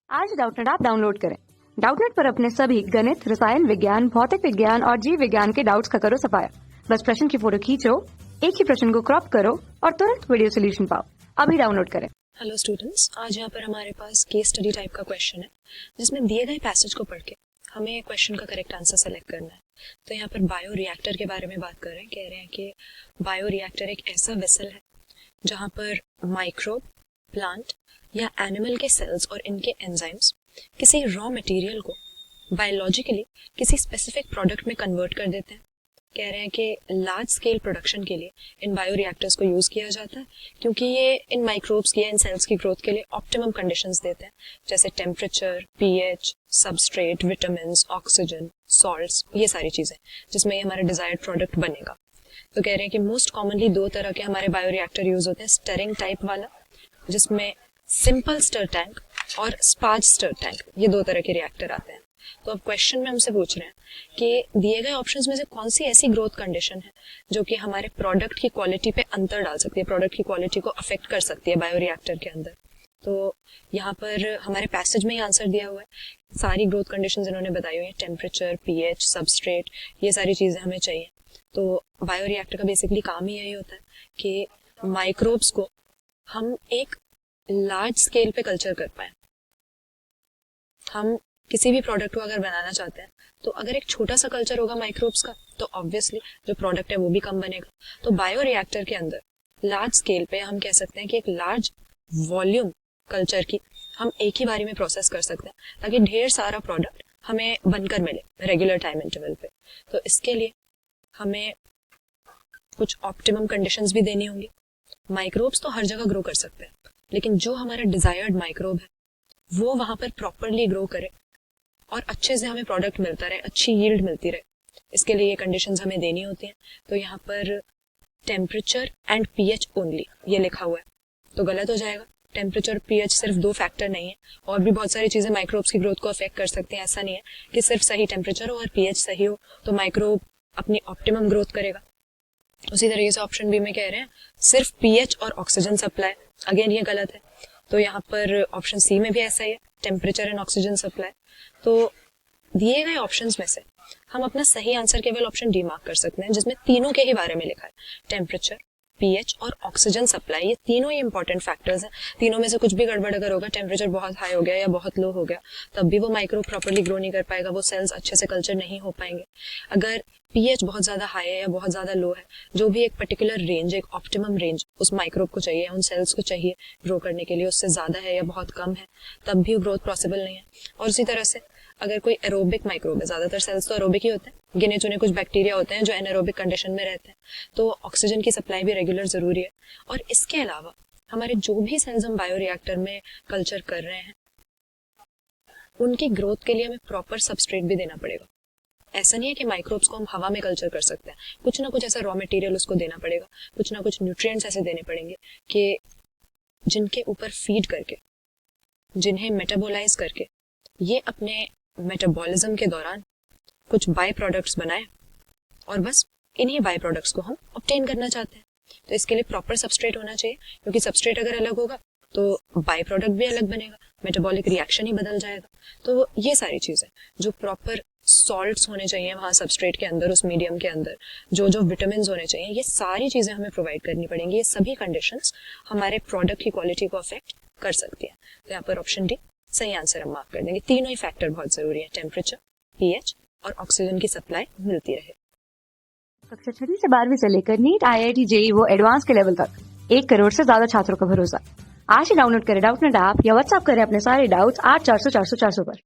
आज Doubtnut app download करें। Doubtnut पर अपने सभी गणित, रसायन विज्ञान, भौतिक विज्ञान और जीव विज्ञान के डाउट्स का करो सफाया। बस प्रश्न की फोटो खींचो, एक ही प्रश्न को क्रॉप करो और तुरंत वीडियो सोल्यूशन पाओ। अभी डाउनलोड करें। हेलो स्टूडेंट्स, आज यहाँ पर हमारे पास केस स्टडी टाइप का क्वेश्चन है जिसमें दिए गए पैसेज को पढ़ के हमें क्वेश्चन का करेक्ट आंसर सेलेक्ट करना है। तो यहाँ पर बायो रिएक्टर के बारे में बात कर रहे हैं। कह रहे हैं कि बायो रिएक्टर एक ऐसा वेसल है जहाँ पर माइक्रोब, प्लांट या एनिमल के सेल्स और इनके एंजाइम्स किसी रॉ मटेरियल को बायोलॉजिकली किसी स्पेसिफिक प्रोडक्ट में कन्वर्ट कर देते हैं। कह रहे हैं कि लार्ज स्केल प्रोडक्शन के लिए इन बायो रिएक्टर्स को यूज किया जाता है क्योंकि ये इन माइक्रोब्स की या इन सेल्स की ग्रोथ के लिए ऑप्टिमम कंडीशंस देते हैं, जैसे temperature, pH, substrate, vitamins, oxygen, salts, ये सारी चीजें जिसमें ये हमारा डिजायर्ड प्रोडक्ट बनेगा। तो कह रहे हैं कि मोस्ट कॉमनली दो तरह के हमारे बायो रिएक्टर यूज होते हैं। स्टरिंग टाइप वाला जिसमें सिंपल स्टर टैंक और स्पार्ज स्टर टैंक, ये दो तरह के रिएक्टर आते हैं। तो अब क्वेश्चन में हमसे पूछ रहे हैं कि दिए गए ऑप्शंस में से कौन सी ऐसी ग्रोथ कंडीशन है जो कि हमारे प्रोडक्ट की क्वालिटी पे अंतर डाल सकती है, प्रोडक्ट की क्वालिटी को अफेक्ट कर सकती है बायो रिएक्टर के अंदर। तो यहाँ पर हमारे पैसेज में ही आंसर दिया हुआ है। सारी ग्रोथ कंडीशंस इन्होंने बताई हुई है, टेम्परेचर, पीएच, सबस्ट्रेट, ये सारी चीजें हमें चाहिए। तो बायो रिएक्टर का बेसिकली काम ही यही होता है कि माइक्रोब्स को हम एक लार्ज स्केल पे कल्चर कर पाए। हम किसी भी प्रोडक्ट को अगर बनाना चाहते हैं तो अगर एक छोटा सा कल्चर होगा माइक्रोब्स का तो ऑब्वियसली जो प्रोडक्ट है वो भी कम बनेगा। तो बायो रिएक्टर के अंदर लार्ज स्केल पे हम कह सकते हैं कि एक लार्ज वॉल्यूम कल्चर की हम एक ही बारी में प्रोसेस कर सकते हैं ताकि ढेर सारा प्रोडक्ट हमें बनकर मिले रेगुलर टाइम इंटरवल पे। तो इसके लिए हमें कुछ ऑप्टिमम कंडीशंस भी देनी होंगी। माइक्रोब्स तो हर जगह ग्रो कर सकते हैं, लेकिन जो हमारा डिजायर्ड माइक्रोब है वो वहां पर प्रॉपरली ग्रो करे और अच्छे से हमें प्रोडक्ट मिलता रहे, अच्छी यील्ड मिलती रहे, इसके लिए ये कंडीशंस हमें देनी होती हैं। तो यहाँ पर टेम्परेचर एंड पीएच ओनली ये लिखा हुआ है तो गलत हो जाएगा। टेम्परेचर, पीएच सिर्फ दो फैक्टर नहीं है, और भी बहुत सारी चीजें माइक्रोब्स की ग्रोथ को अफेक्ट कर सकती हैं। ऐसा नहीं है कि सिर्फ सही टेम्परेचर हो और पीएच सही हो तो माइक्रोब अपनी ऑप्टिमम ग्रोथ करेगा। उसी तरीके से ऑप्शन बी में कह रहे हैं सिर्फ पीएच और ऑक्सीजन सप्लाई, अगेन ये गलत है। तो यहाँ पर ऑप्शन सी में भी ऐसा ही है, टेम्परेचर एंड ऑक्सीजन सप्लाई। तो दिए गए ऑप्शंस में से हम अपना सही आंसर केवल ऑप्शन डी मार्क कर सकते हैं जिसमें तीनों के ही बारे में लिखा है, टेम्परेचर, पीएच और ऑक्सीजन सप्लाई। ये तीनों ही इंपॉर्टेंट फैक्टर्स हैं। तीनों में से कुछ भी गड़बड़ अगर होगा, टेम्परेचर बहुत हाई हो गया या बहुत लो हो गया, तब भी वो माइक्रो प्रॉपर्ली ग्रो नहीं कर पाएगा, वो सेल्स अच्छे से कल्चर नहीं हो पाएंगे। अगर पीएच बहुत ज्यादा हाई है या बहुत ज्यादा लो है, जो भी एक पर्टिकुलर रेंज, एक ऑप्टिमम रेंज उस माइक्रोब को चाहिए, उन सेल्स को चाहिए ग्रो करने के लिए, उससे ज्यादा है या बहुत कम है, तब भी ग्रोथ पॉसिबल नहीं है। और उसी तरह से अगर कोई एरोबिक माइक्रोब है, ज्यादातर सेल्स तो एरोबिक ही होते हैं, गिने चुने कुछ बैक्टीरिया होते हैं जो एनारोबिक कंडीशन में रहते हैं, तो ऑक्सीजन की सप्लाई भी रेगुलर जरूरी है। और इसके अलावा हमारे जो भी सेल्स हम बायो रिएक्टर में कल्चर कर रहे हैं उनकी ग्रोथ के लिए हमें प्रॉपर सबस्ट्रेट भी देना पड़ेगा। ऐसा नहीं है कि माइक्रोब्स को हम हवा में कल्चर कर सकते हैं, कुछ ना कुछ ऐसा रॉ मटेरियल उसको देना पड़ेगा, कुछ ना कुछ न्यूट्रिएंट्स ऐसे देने पड़ेंगे कि जिनके ऊपर फीड करके, जिन्हें मेटाबोलाइज करके ये अपने मेटाबॉलिज्म के दौरान कुछ बाय प्रोडक्ट्स बनाए, और बस इन्हीं बाय प्रोडक्ट्स को हम ऑब्टेन करना चाहते हैं। तो इसके लिए प्रॉपर सबस्ट्रेट होना चाहिए, क्योंकि सबस्ट्रेट अगर अलग होगा तो बाय प्रोडक्ट भी अलग बनेगा, मेटाबॉलिक रिएक्शन ही बदल जाएगा। तो ये सारी चीजें जो प्रॉपर सॉल्ट्स होने चाहिए वहां सबस्ट्रेट के अंदर, उस मीडियम के अंदर जो जो विटामिन होने चाहिए, ये सारी चीजें हमें प्रोवाइड करनी पड़ेंगी। ये सभी कंडीशंस हमारे प्रोडक्ट की क्वालिटी को अफेक्ट कर सकती है। तो यहाँ पर ऑप्शन डी सही आंसर हम मार्क कर देंगे। तीनों ही फैक्टर बहुत जरूरी है, टेम्परेचर, पीएच और ऑक्सीजन की सप्लाई मिलती रहे। कक्षा 6 से 12वीं से लेकर नीट, आईआईटी, जेईई वो एडवांस के लेवल तक 1 करोड़ से ज्यादा छात्रों का भरोसा। आज ही डाउनलोड करें डाउटनेट ऐप या व्हाट्सएप करें अपने सारे डाउट्स 8400 400 400 पर।